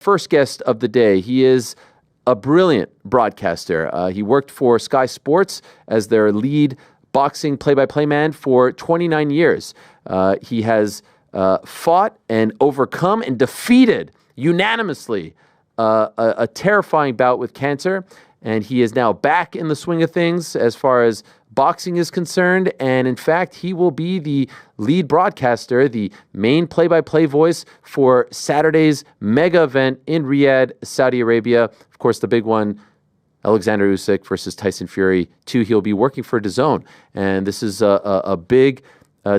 First guest of the day. He is a brilliant broadcaster. He worked for Sky Sports as their lead boxing play-by-play man for 29 years. He has fought and overcome and defeated unanimously a terrifying bout with cancer, and he is now back in the swing of things as far as boxing is concerned. And in fact, he will be the lead broadcaster, the main play-by-play voice for Saturday's mega event in Riyadh, Saudi Arabia. Of course, the big one, Oleksandr Usyk versus Tyson Fury 2. He'll be working for DAZN, and this is a big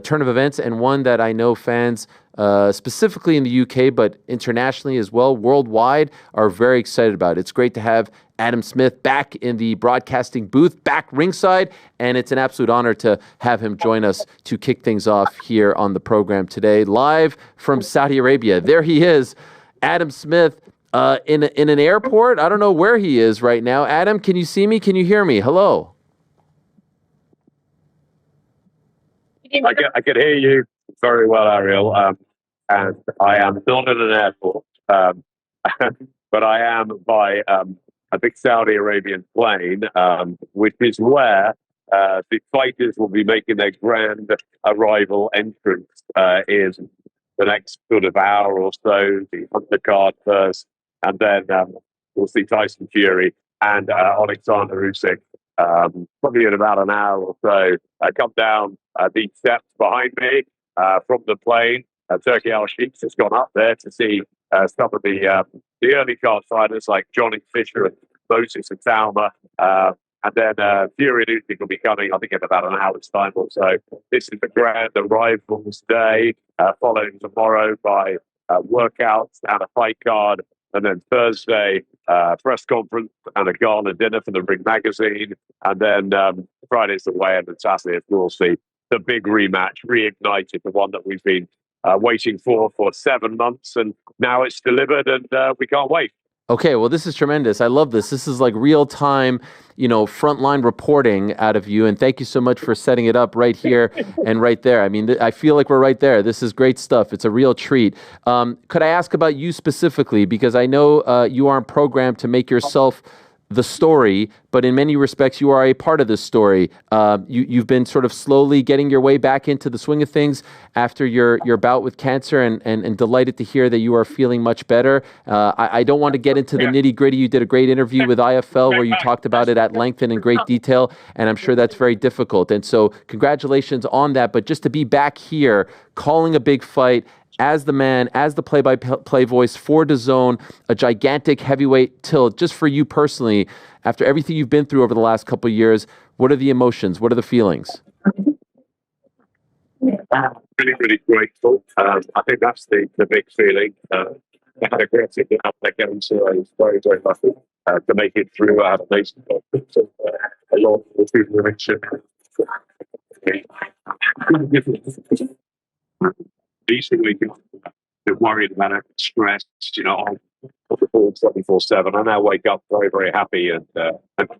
turn of events, and one that I know fans, specifically in the UK, but internationally as well, worldwide, are very excited about. It's great to have Adam Smith back in the broadcasting booth, back ringside, and it's an absolute honor to have him join us to kick things off here on the program today, live from Saudi Arabia. There he is, Adam Smith, in an airport. I don't know where he is right now. Adam, can you see me? Can you hear me? Hello. I can hear you very well, Ariel, and I am not at an airport, but I am by a big Saudi Arabian plane, which is where the fighters will be making their grand arrival entrance in the next sort of hour or so. The undercard first, and then we'll see Tyson Fury and Oleksandr Usyk probably in about an hour or so. Come down these steps behind me from the plane. Turkey Al-Sheikh has gone up there to see some of the early card fighters like Johnny Fisher and Moses and Talma. And then Fury and Usyk will be coming, I think, in about an hour's time or so. This is the grand arrivals day, followed tomorrow by workouts and a fight card. And then Thursday, press conference and a gala dinner for the Ring magazine. And then Friday's the weigh-in, and Saturday, of course, the big rematch, reignited, the one that we've been waiting for 7 months. And now it's delivered, and we can't wait. Okay, well, this is tremendous. I love this. This is like real-time, frontline reporting out of you. And thank you so much for setting it up right here and right there. I mean, I feel like we're right there. This is great stuff. It's a real treat. Could I ask about you specifically? Because I know you aren't programmed to make yourself the story, but in many respects, you are a part of this story. You've been sort of slowly getting your way back into the swing of things after your bout with cancer, and delighted to hear that you are feeling much better. I don't want to get into the nitty gritty. You did a great interview with IFL where you talked about it at length and in great detail, and I'm sure that's very difficult. And so congratulations on that. But just to be back here, calling a big fight, as the man, as the play-by-play voice for DAZN, a gigantic heavyweight tilt, just for you personally, after everything you've been through over the last couple of years, what are the emotions? What are the feelings? Really, really grateful. I think that's the big feeling. I had a great thing up again, so I was very, very lucky to make it through. I had amazing doctors, a lot of people were recently been worried about it, stressed, on the board 24/7. I now wake up very, very happy and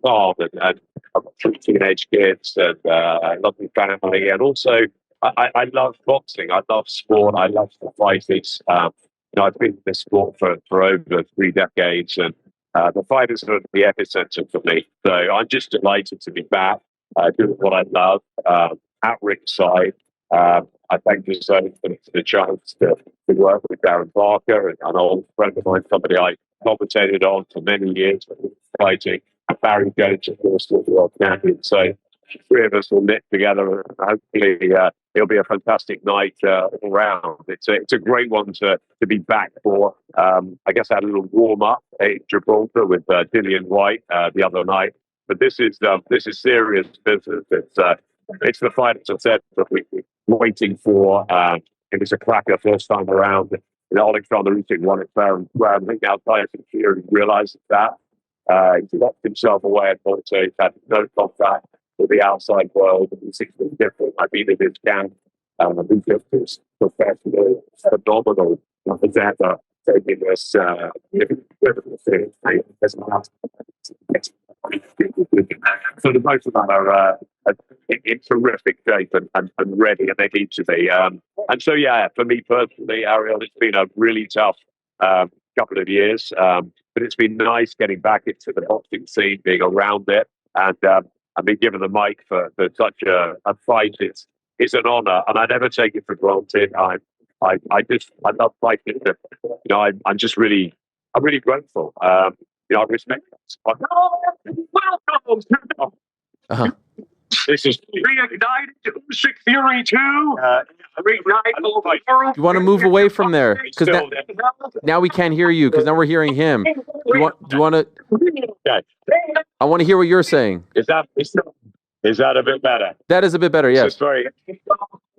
calm, and I've got 3 teenage kids and a lovely family, and also I love boxing. I love sport. I love the fighters. I've been in this sport for over 3 decades, and the fighters are the epicenter for me. So I'm just delighted to be back doing what I love at ringside. I thank you so much for the chance to work with Darren Barker, and an old friend of mine, somebody I commentated on for many years, fighting. Barry Jones, of course, was the world champion. So 3 of us will knit together, and hopefully it'll be a fantastic night all round. It's a great one to be back for. I guess I had a little warm-up at Gibraltar with Dillian White the other night. But this is serious business. It's the fight, as I said, that we've been waiting for. It was a cracker first time around. Oleksandr Usyk won it fair and square. I think now Tyson Fury realizes that. He's locked himself away at Monte. He's had no contact with the outside world. He's been different. I've been in his camp. He's just this professional, phenomenal. As ever, taking this so the both of them are in terrific shape and ready, and they need to be. And so, yeah, for me personally, Ariel, it's been a really tough couple of years. But it's been nice getting back into the boxing scene, being around it, and being given the mic for such a fight. It's an honor, and I never take it for granted. I love fighting. I'm really grateful. I respect that. Welcome. Uh-huh. This is Reignited Usyk Fury 2. Reignited all the world. You want to move away from there? Because now we can't hear you, because now we're hearing him. Do you want to? Okay. I want to hear what you're saying. Is that a bit better? That is a bit better, yes.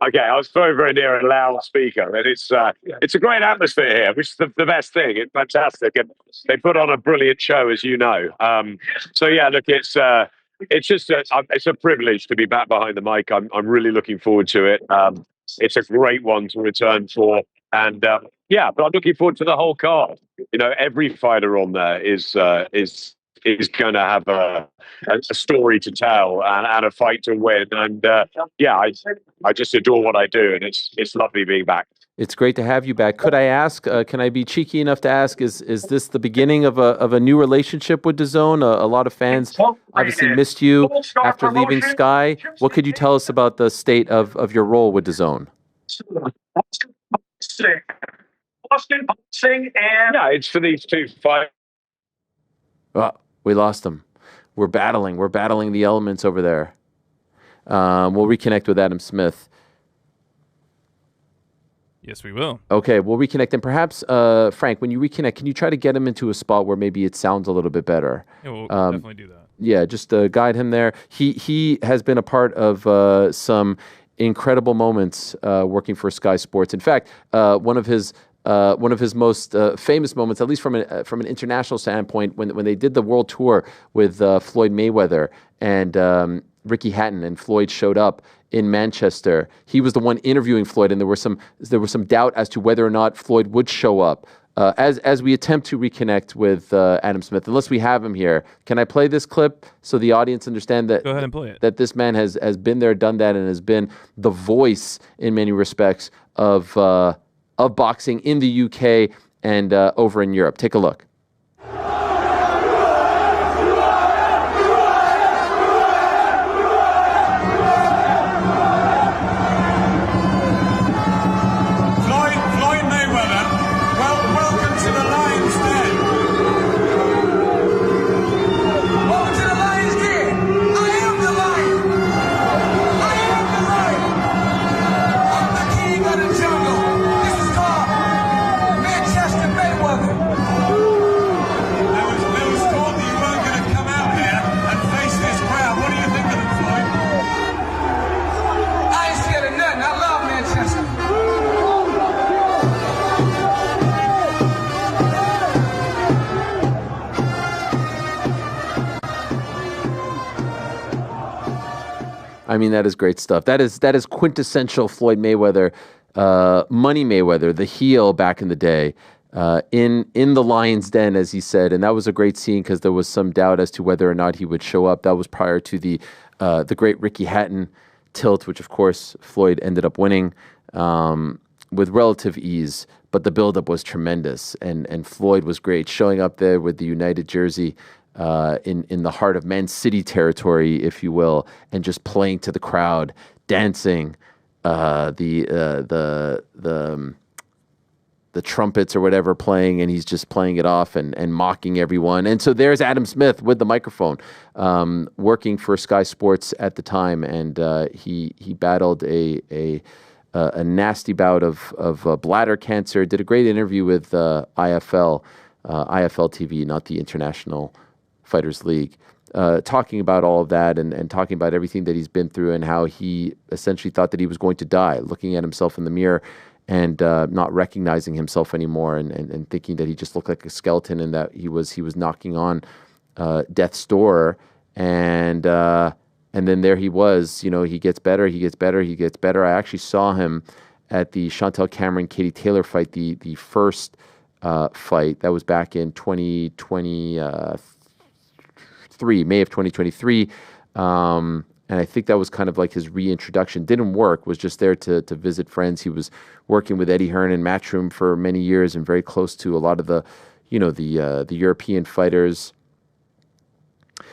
Okay, I was very, very near a loudspeaker, and it's a great atmosphere here, which is the best thing. It's fantastic, and they put on a brilliant show, as you know. So yeah, look, it's just it's a privilege to be back behind the mic. I'm really looking forward to it. It's a great one to return for, and but I'm looking forward to the whole card. Every fighter on there is going to have a story to tell and a fight to win. And I just adore what I do, and it's lovely being back. It's great to have you back. Could I ask, can I be cheeky enough to ask, is this the beginning of a new relationship with DAZN? A lot of fans obviously missed you after leaving Sky. What could you tell us about the state of your role with DAZN? Boston boxing, and it's for these two fights. We lost him. We're battling the elements over there. We'll reconnect with Adam Smith. Yes, we will. Okay, we'll reconnect. And perhaps, Frank, when you reconnect, can you try to get him into a spot where maybe it sounds a little bit better? Yeah, we'll definitely do that. Yeah, just guide him there. He has been a part of some incredible moments working for Sky Sports. In fact, one of his most famous moments, at least from an international standpoint, when they did the world tour with Floyd Mayweather and Ricky Hatton, and Floyd showed up in Manchester. He was the one interviewing Floyd, and there was some doubt as to whether or not Floyd would show up. As we attempt to reconnect with Adam Smith, unless we have him here, can I play this clip so the audience understand that? Go ahead and play it. That this man has been there, done that, and has been the voice in many respects of boxing in the UK and over in Europe. Take a look. Floyd Mayweather, welcome to the Lion's Den. Welcome to the Lion's Den. I am the lion. I am the lion. I'm the king of the jungle. This is called Manchester Mayweather. There was talk that you weren't going to come out here and face this crowd. What do you think of it, Floyd? I ain't scared of nothing. I love Manchester. I mean, that is great stuff. That is quintessential Floyd Mayweather, Money Mayweather, the heel back in the day, in the Lion's Den, as he said. And that was a great scene because there was some doubt as to whether or not he would show up. That was prior to the great Ricky Hatton tilt, which of course Floyd ended up winning with relative ease. But the buildup was tremendous, and Floyd was great, showing up there with the United jersey. In the heart of Man City territory, if you will, and just playing to the crowd, dancing, the trumpets or whatever playing, and he's just playing it off and mocking everyone. And so there's Adam Smith with the microphone, working for Sky Sports at the time, and he battled a nasty bout of bladder cancer. Did a great interview with IFL TV, not the International Fighters League, talking about all of that and talking about everything that he's been through and how he essentially thought that he was going to die, looking at himself in the mirror and not recognizing himself anymore and thinking that he just looked like a skeleton and that he was knocking on death's door. And then there he was, he gets better. I actually saw him at the Chantel Cameron-Katie Taylor fight, the first fight. That was back in 2023, May of 2023. And I think that was kind of like his reintroduction. Didn't work, was just there to visit friends. He was working with Eddie Hearn in Matchroom for many years and very close to a lot of the European fighters.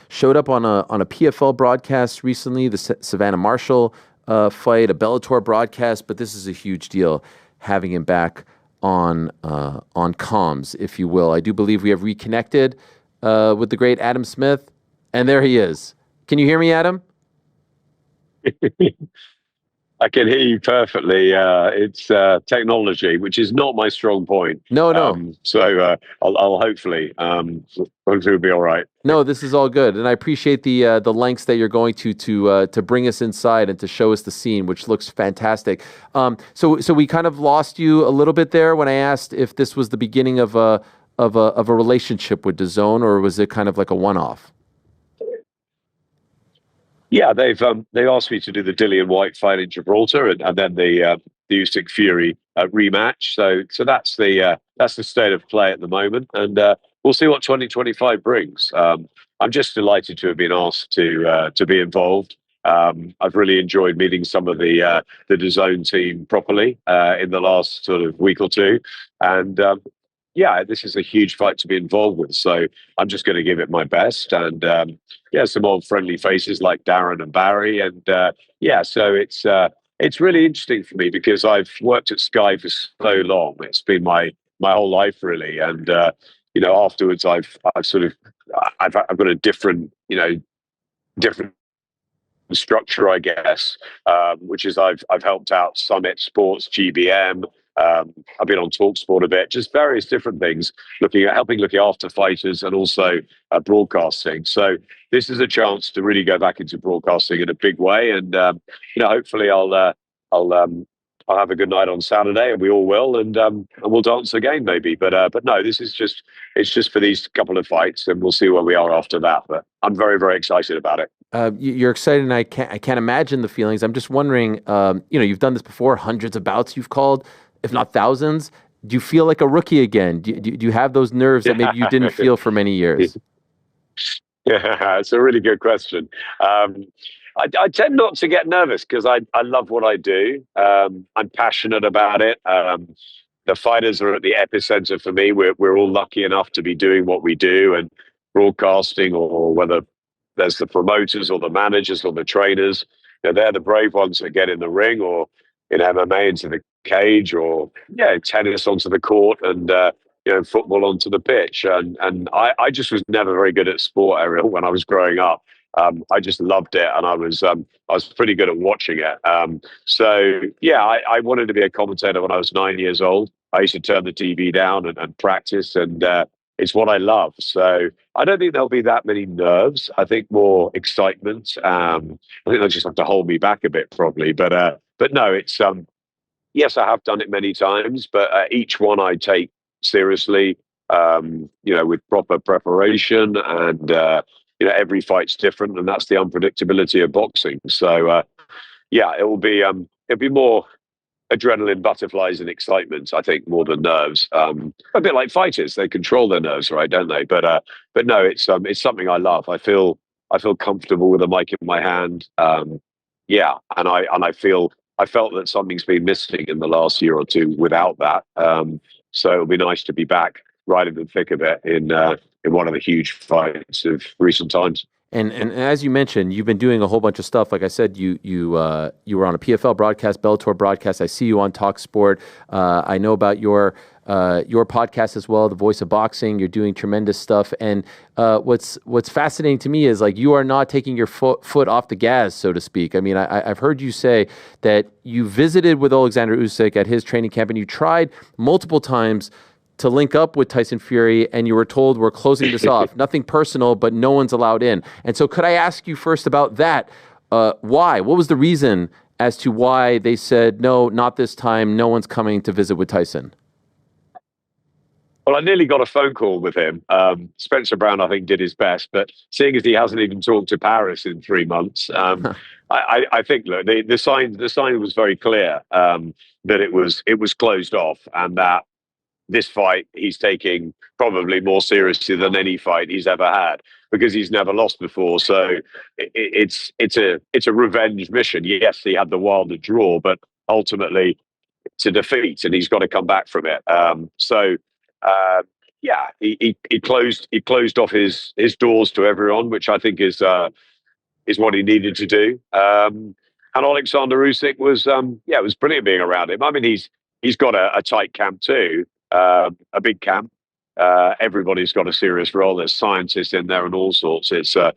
Showed up on a PFL broadcast recently, the Savannah Marshall fight, a Bellator broadcast, but this is a huge deal having him back on comms, if you will. I do believe we have reconnected with the great Adam Smith, and there he is. Can you hear me, Adam? I can hear you perfectly. It's technology, which is not my strong point. No. So I'll hopefully it'll be all right. No, this is all good, and I appreciate the lengths that you're going to bring us inside and to show us the scene, which looks fantastic. So we kind of lost you a little bit there when I asked if this was the beginning of a relationship with DAZN, or was it kind of like a one-off? Yeah, they've asked me to do the Dillian White fight in Gibraltar, and then the Usyk Fury rematch. So that's the state of play at the moment, and we'll see what 2025 brings. I'm just delighted to have been asked to be involved. I've really enjoyed meeting some of the DAZN team properly in the last sort of week or two, and yeah, this is a huge fight to be involved with. So I'm just going to give it my best, and yeah, some old friendly faces like Darren and Barry, and yeah, so it's really interesting for me because I've worked at Sky for so long. It's been my whole life really, and afterwards I've got a different structure, I guess, which is I've helped out Summit Sports, GBM. I've been on TalkSport a bit, just various different things, helping look after fighters and also broadcasting. So this is a chance to really go back into broadcasting in a big way, and hopefully I'll have a good night on Saturday, and we all will, and we'll dance again maybe. But no, it's just for these couple of fights, and we'll see where we are after that. But I'm very, very excited about it. You're excited, and I can't imagine the feelings. I'm just wondering, you've done this before, hundreds of bouts you've called, if not thousands. Do you feel like a rookie again? Do you have those nerves that maybe you didn't feel for many years? Yeah, it's a really good question. I tend not to get nervous because I love what I do. I'm passionate about it. The fighters are at the epicenter for me. We're all lucky enough to be doing what we do, and broadcasting, or whether there's the promoters or the managers or the trainers, they're the brave ones that get in the ring, or in MMA into the cage, or tennis onto the court, and football onto the pitch. And I just was never very good at sport, Ariel, when I was growing up. I just loved it, and I was pretty good at watching it. So yeah, I wanted to be a commentator when I was 9 years old. I used to turn the TV down and practice, and it's what I love. So I don't think there'll be that many nerves. I think more excitement. I think they'll just have to hold me back a bit, probably. But no, it's yes, I have done it many times, but each one I take seriously, with proper preparation, and every fight's different, and that's the unpredictability of boxing. So yeah, it'll be more adrenaline, butterflies, and excitement, I think, more than nerves. A bit like fighters, they control their nerves, right? Don't they? But no, it's something I love. I feel comfortable with a mic in my hand. Yeah, and I felt that something's been missing in the last year or two without that. So it'll be nice to be back right in the thick of it in one of the huge fights of recent times. And as you mentioned, you've been doing a whole bunch of stuff. Like I said, you were on a PFL broadcast, Bellator broadcast. I see you on TalkSport. I know about your podcast as well, The Voice of Boxing. You're doing tremendous stuff. And what's fascinating to me is, like, you are not taking your foot off the gas, so to speak. I mean, I've heard you say that you visited with Oleksandr Usyk at his training camp, and you tried multiple times to link up with Tyson Fury, and you were told, we're closing this off. Nothing personal, but no one's allowed in. And so could I ask you first about that? Why? What was the reason as to why they said, no, not this time, no one's coming to visit with Tyson? Well, I nearly got a phone call with him. Spencer Brown, I think, did his best, but seeing as he hasn't even talked to Paris in 3 months, I think, look, the sign was very clear, that it was closed off, and that this fight he's taking probably more seriously than any fight he's ever had, because he's never lost before. So it's a revenge mission. Yes, he had the Wilder draw, but ultimately it's a defeat, and he's got to come back from it. So yeah, he closed off his doors to everyone, which I think is what he needed to do. And Oleksandr Usyk was it was brilliant being around him. I mean, he's got a tight camp too, a big camp. Everybody's got a serious role. There's scientists in there and all sorts. It's a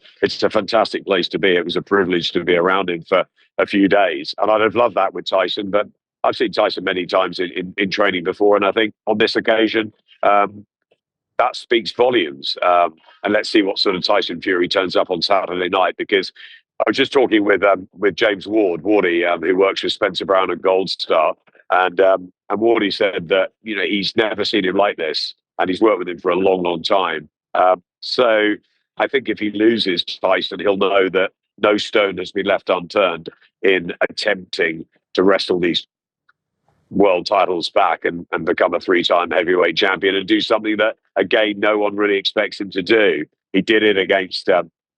fantastic place to be. It was a privilege to be around him for a few days, and I'd have loved that with Tyson. But I've seen Tyson many times in training before, and I think on this occasion, that speaks volumes. And let's see what sort of Tyson Fury turns up on Saturday night, because I was just talking with James Wardy, who works with Spencer Brown and Gold Star, and Wardy said that he's never seen him like this, and he's worked with him for a long, long time. So I think if he loses Tyson, he'll know that no stone has been left unturned in attempting to wrestle these world titles back and become a 3-time heavyweight champion and do something that, again, no one really expects him to do. He did it against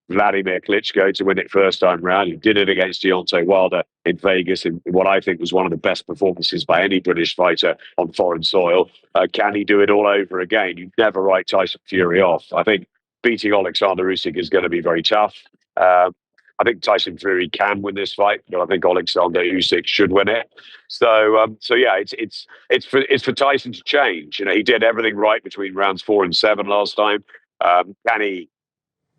Vladimir Klitschko to win it first time round. He did it against Deontay Wilder in Vegas in what I think was one of the best performances by any British fighter on foreign soil. Can he do it all over again? You never write Tyson Fury off. I think beating Oleksandr Usyk is going to be very tough. I think Tyson Fury can win this fight, but I think Oleksandr Usyk should win it. So yeah, it's for Tyson to change. He did everything right between rounds 4 and 7 last time. Can he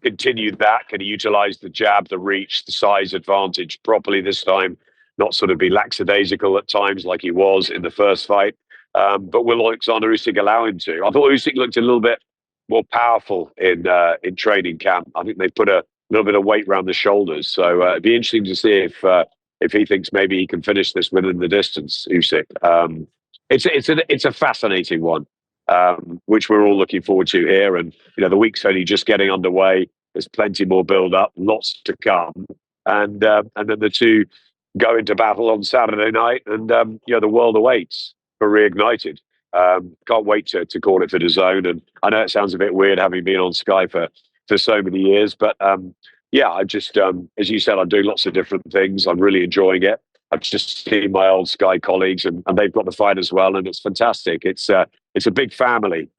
continue that? Can he utilize the jab, the reach, the size advantage properly this time? Not sort of be lackadaisical at times like he was in the first fight. But will Oleksandr Usyk allow him to? I thought Usyk looked a little bit more powerful in training camp. I think they put a little bit of weight around the shoulders. So it'd be interesting to see if he thinks maybe he can finish this within the distance, Usyk. It's a fascinating one, which we're all looking forward to here. And the week's only just getting underway. There's plenty more build up, lots to come, and then the two go into battle on Saturday night, and the world awaits for Reignited. Can't wait to call it for DAZN. And I know it sounds a bit weird having been on Sky for so many years, but I just as you said, I'm doing lots of different things. I'm really enjoying it. I've just seen my old Sky colleagues, and they've got the fight as well, and it's fantastic. It's a big family.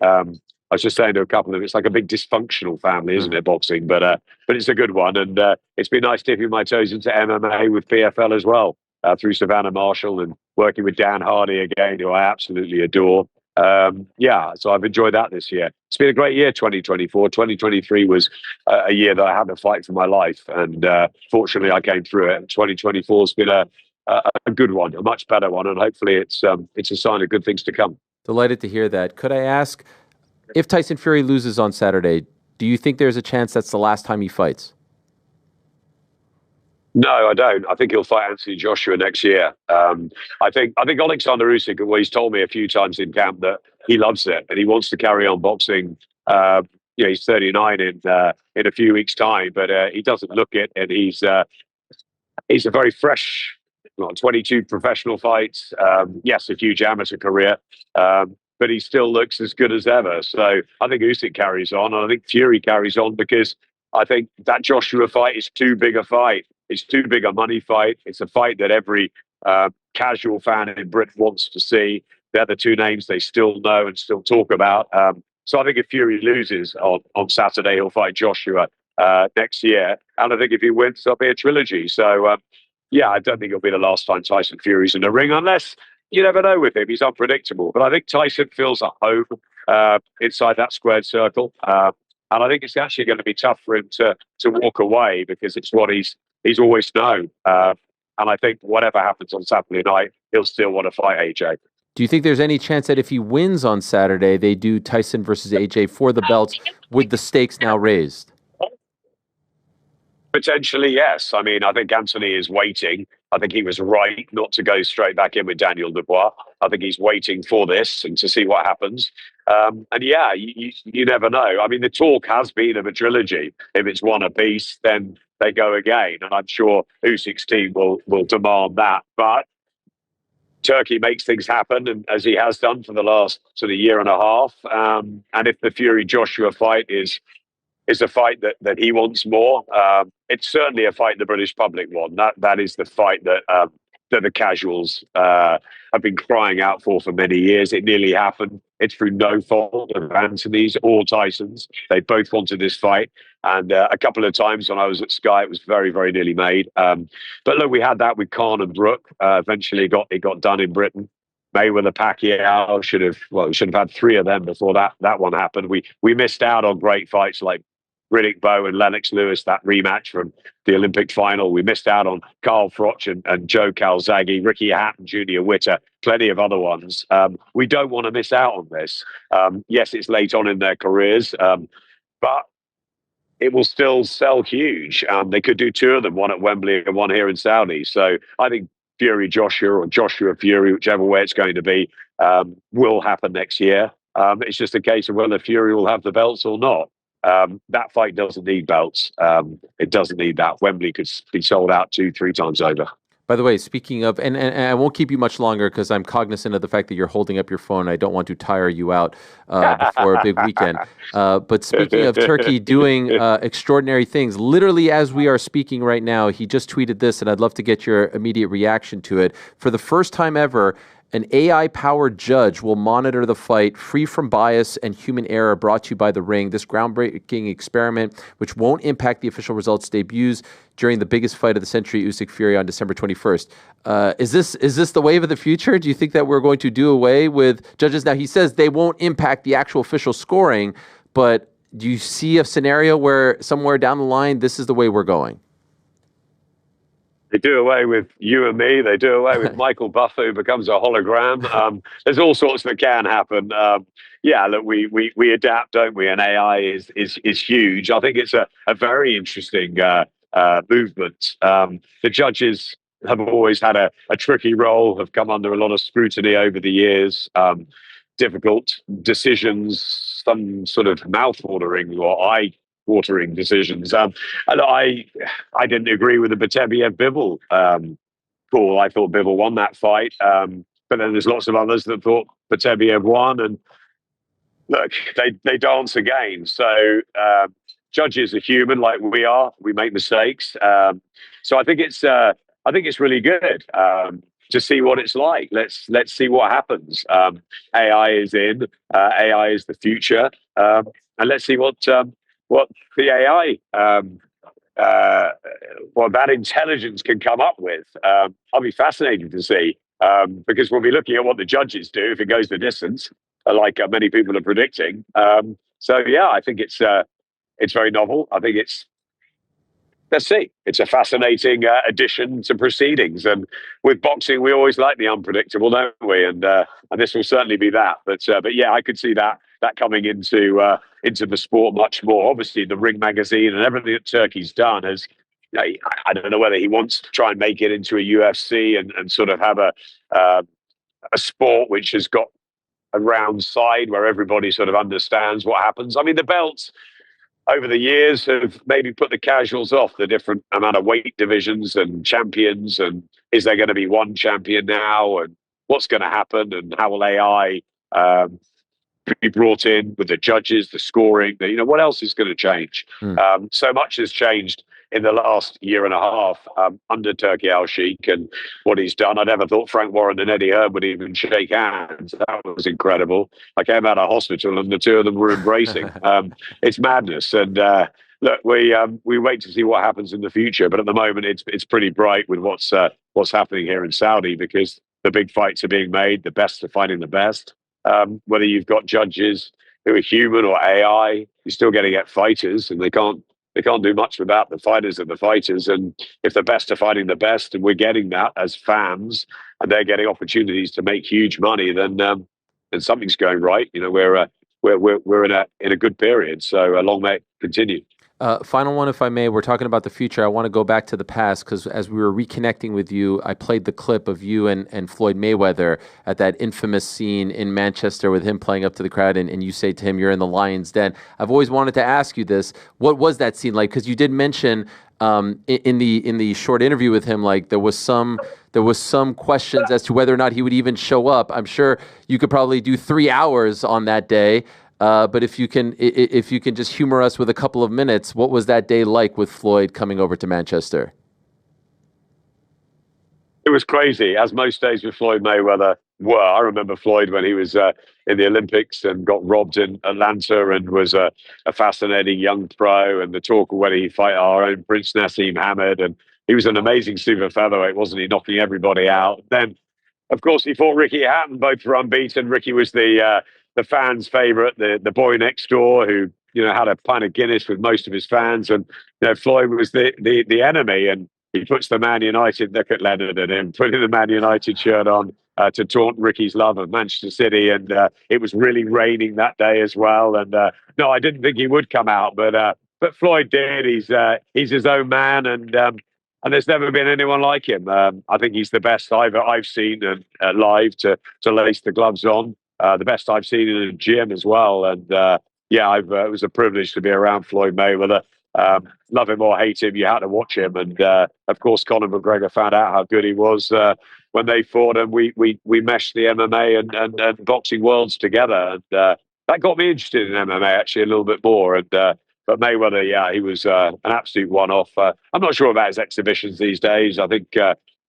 I was just saying to a couple of them, it's like a big dysfunctional family, isn't it, boxing? But it's a good one, and it's been nice dipping my toes into MMA with PFL as well, through Savannah Marshall and working with Dan Hardy again, who I absolutely adore. So I've enjoyed that this year. It's been a great year, 2024. 2023 was a year that I had to fight for my life, and fortunately I came through it. And 2024 has been a good one, a much better one, and hopefully it's a sign of good things to come. Delighted to hear that. Could I ask, if Tyson Fury loses on Saturday, do you think there's a chance that's the last time he fights? No, I don't. I think he'll fight Anthony Joshua next year. I think Oleksandr Usyk, well, he's told me a few times in camp that he loves it and he wants to carry on boxing. He's 39 in a few weeks' time, but he doesn't look it, and he's a very fresh, 22 professional fights. Yes, a huge amateur career, but he still looks as good as ever. So I think Usyk carries on, and I think Fury carries on, because I think that Joshua fight is too big a fight. It's too big a money fight. It's a fight that every casual fan in Britain wants to see. They're the two names they still know and still talk about. So I think if Fury loses on Saturday, he'll fight Joshua next year. And I think if he wins, there'll be a trilogy. So, I don't think it'll be the last time Tyson Fury's in the ring, unless you never know with him. He's unpredictable. But I think Tyson feels at home inside that squared circle. And I think it's actually going to be tough for him to walk away, because it's what he's always known. And I think whatever happens on Saturday night, he'll still want to fight AJ. Do you think there's any chance that if he wins on Saturday, they do Tyson versus AJ for the belts with the stakes now raised? Potentially, yes. I mean, I think Anthony is waiting. I think he was right not to go straight back in with Daniel Dubois. I think he's waiting for this and to see what happens. You never know. I mean, the talk has been of a trilogy. If it's one apiece, then they go again. And I'm sure Usyk's team will demand that. But Turkey makes things happen, and as he has done for the last sort of year and a half. And if the Fury-Joshua fight is a fight that he wants more, it's certainly a fight the British public want. That is the fight that that the casuals have been crying out for many years. It nearly happened. It's through no fault of Anthony's or Tyson's. They both wanted this fight. And a couple of times when I was at Sky, it was very, very nearly made. But look, we had that with Khan and Brook. Eventually, it got done in Britain. Mayweather Pacquiao should have had 3 of them before that one happened. We missed out on great fights like Riddick Bowe and Lennox Lewis, that rematch from the Olympic final. We missed out on Carl Froch and Joe Calzaghe, Ricky Hatton, Junior Witter, plenty of other ones. We don't want to miss out on this. Yes, it's late on in their careers, but it will still sell huge. They could do 2 of them, one at Wembley and one here in Saudi. So I think Fury Joshua or Joshua Fury, whichever way it's going to be, will happen next year. It's just a case of whether Fury will have the belts or not. That fight doesn't need belts. It doesn't need that. Wembley could be sold out 2-3 times over. By the way, speaking of, and I won't keep you much longer because I'm cognizant of the fact that you're holding up your phone. I don't want to tire you out before a big weekend. But speaking of Turkey doing extraordinary things, literally as we are speaking right now, he just tweeted this, and I'd love to get your immediate reaction to it. For the first time ever, an AI-powered judge will monitor the fight free from bias and human error, brought to you by The Ring. This groundbreaking experiment, which won't impact the official results, debuts during the biggest fight of the century, Usyk Fury, on December 21st. Is this the wave of the future? Do you think that we're going to do away with judges? Now, he says they won't impact the actual official scoring, but do you see a scenario where somewhere down the line, this is the way we're going? They do away with you and me. They do away with Michael Buffer, who becomes a hologram. There's all sorts that can happen. Yeah, look, we adapt, don't we? And AI is huge. I think it's a very interesting movement. The judges have always had a tricky role, have come under a lot of scrutiny over the years. Difficult decisions, some sort of mouth-watering or eye-watering decisions. And I didn't agree with the Batebiev-Bivol call. I thought Bivol won that fight, but then there's lots of others that thought Batebiev won. And look, they dance again. So judges are human, like we are. We make mistakes. So I think it's really good to see what it's like. Let's see what happens. AI is in. AI is the future, and let's see what the AI, what that intelligence can come up with. I'll be fascinated to see, because we'll be looking at what the judges do if it goes the distance, like many people are predicting. So yeah, I think it's very novel. I think let's see. It's a fascinating addition to proceedings, and with boxing, we always like the unpredictable, don't we? And this will certainly be that. But yeah, I could see that coming into the sport much more. Obviously, the Ring magazine and everything that Turkey's done has. I don't know whether he wants to try and make it into a UFC and sort of have a sport which has got a round side where everybody sort of understands what happens. I mean, the belts over the years have maybe put the casuals off, the different amount of weight divisions and champions, and is there going to be one champion now, and what's going to happen, and how will AI be brought in with the judges, the scoring, what else is going to change? So much has changed in the last year and a half under Turki Al-Sheikh and what he's done. I never thought Frank Warren and Eddie Hearn would even shake hands. That was incredible. I came out of hospital and the two of them were embracing. It's madness. And look, we wait to see what happens in the future. But at the moment, it's pretty bright with what's happening here in Saudi, because the big fights are being made. The best are fighting the best. Whether you've got judges who are human or AI, you're still going to get fighters, and they can't do much without the fighters and the fighters. And if the best are fighting the best, and we're getting that as fans, and they're getting opportunities to make huge money, then something's going right. We're in a good period. So long may it continue. Final one, if I may. We're talking about the future. I want to go back to the past, because as we were reconnecting with you, I played the clip of you and Floyd Mayweather at that infamous scene in Manchester with him playing up to the crowd, and you say to him, "You're in the lion's den." I've always wanted to ask you this. What was that scene like? Because you did mention in the short interview with him, like there was some questions as to whether or not he would even show up. I'm sure you could probably do 3 hours on that day. But if you can just humor us with a couple of minutes, what was that day like with Floyd coming over to Manchester? It was crazy, as most days with Floyd Mayweather were. I remember Floyd when he was in the Olympics and got robbed in Atlanta and was a fascinating young pro, and the talk of when he fight our own Prince Nassim Hamed. And he was an amazing super featherweight, wasn't he? Knocking everybody out. Then, of course, he fought Ricky Hatton. Both were unbeaten. Ricky was the fans' favorite, the boy next door who had a pint of Guinness with most of his fans, and Floyd was the enemy. And he puts the Man United, look at Leonard and him putting the Man United shirt on to taunt Ricky's love of Manchester City. And it was really raining that day as well. And no, I didn't think he would come out, but Floyd did. He's his own man, and there's never been anyone like him. I think he's the best I've seen live to lace the gloves on. The best I've seen in a gym as well. And it was a privilege to be around Floyd Mayweather. Love him or hate him, you had to watch him. And of course, Conor McGregor found out how good he was when they fought, and we meshed the MMA and boxing worlds together. And that got me interested in MMA actually a little bit more. And but Mayweather, he was an absolute one-off. I'm not sure about his exhibitions these days. I think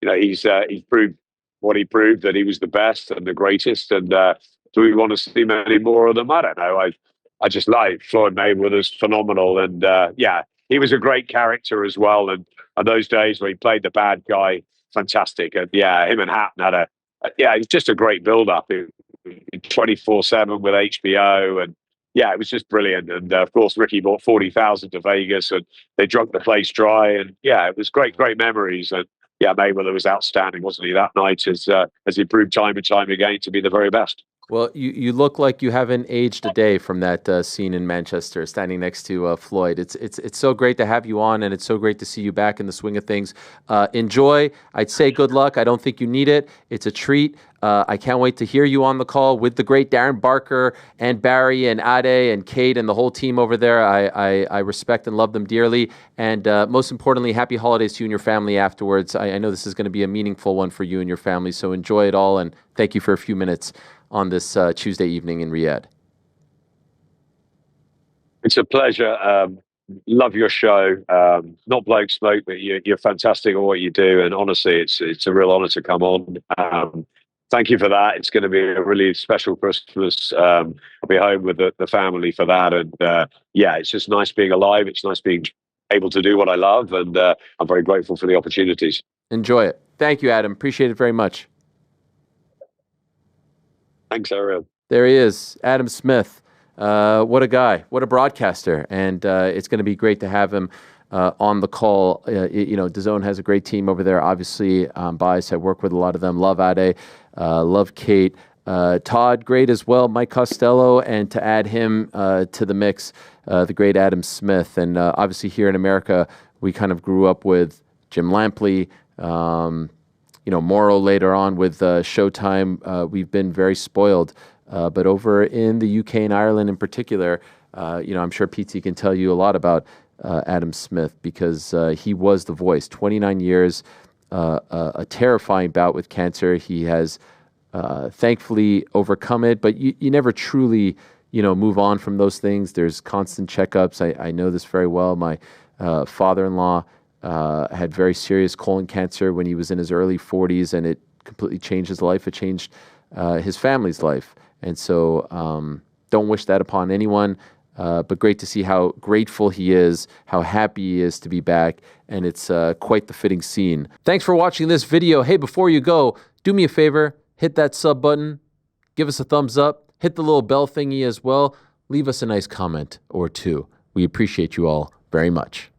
he's proved what he proved, that he was the best and the greatest. And do we want to see many more of them? I don't know. I just like Floyd Mayweather's phenomenal, and he was a great character as well. And those days when he played the bad guy, fantastic. And him and Hatton had it's just a great build-up. 24/7 with HBO, and it was just brilliant. And of course, Ricky bought 40,000 to Vegas, and they drunk the place dry. And it was great memories. And Mayweather was outstanding, wasn't he, that night, as he proved time and time again to be the very best. Well, you look like you haven't aged a day from that scene in Manchester, standing next to Floyd. It's so great to have you on, and it's so great to see you back in the swing of things. Enjoy. I'd say good luck. I don't think you need it. It's a treat. I can't wait to hear you on the call with the great Darren Barker and Barry and Ade and Kate and the whole team over there. I respect and love them dearly. And most importantly, happy holidays to you and your family afterwards. I know this is going to be a meaningful one for you and your family, so enjoy it all. And thank you for a few minutes on this Tuesday evening in Riyadh. It's a pleasure. Love your show. Not blowing smoke, but you're fantastic at what you do. And honestly, it's a real honor to come on. Thank you for that. It's going to be a really special Christmas. I'll be home with the family for that. And it's just nice being alive. It's nice being able to do what I love. And I'm very grateful for the opportunities. Enjoy it. Thank you, Adam. Appreciate it very much. Thanks, Ariel. There he is, Adam Smith. What a guy. What a broadcaster. And it's going to be great to have him on the call. DAZN has a great team over there. Obviously, I'm biased. I work with a lot of them. Love Ade. Love Kate. Todd, great as well. Mike Costello. And to add him to the mix, the great Adam Smith. And obviously here in America, we kind of grew up with Jim Lampley, Morrow later on with Showtime. We've been very spoiled. But over in the UK and Ireland in particular, I'm sure PT can tell you a lot about Adam Smith, because he was the voice. 29 years, a terrifying bout with cancer. He has thankfully overcome it, but you never truly, move on from those things. There's constant checkups. I know this very well. My father-in-law had very serious colon cancer when he was in his early 40s, and it completely changed his life. It changed his family's life. And so don't wish that upon anyone, but great to see how grateful he is, how happy he is to be back, and it's quite the fitting scene. Thanks for watching this video. Hey, before you go, do me a favor, hit that sub button, give us a thumbs up, hit the little bell thingy as well, leave us a nice comment or two. We appreciate you all very much.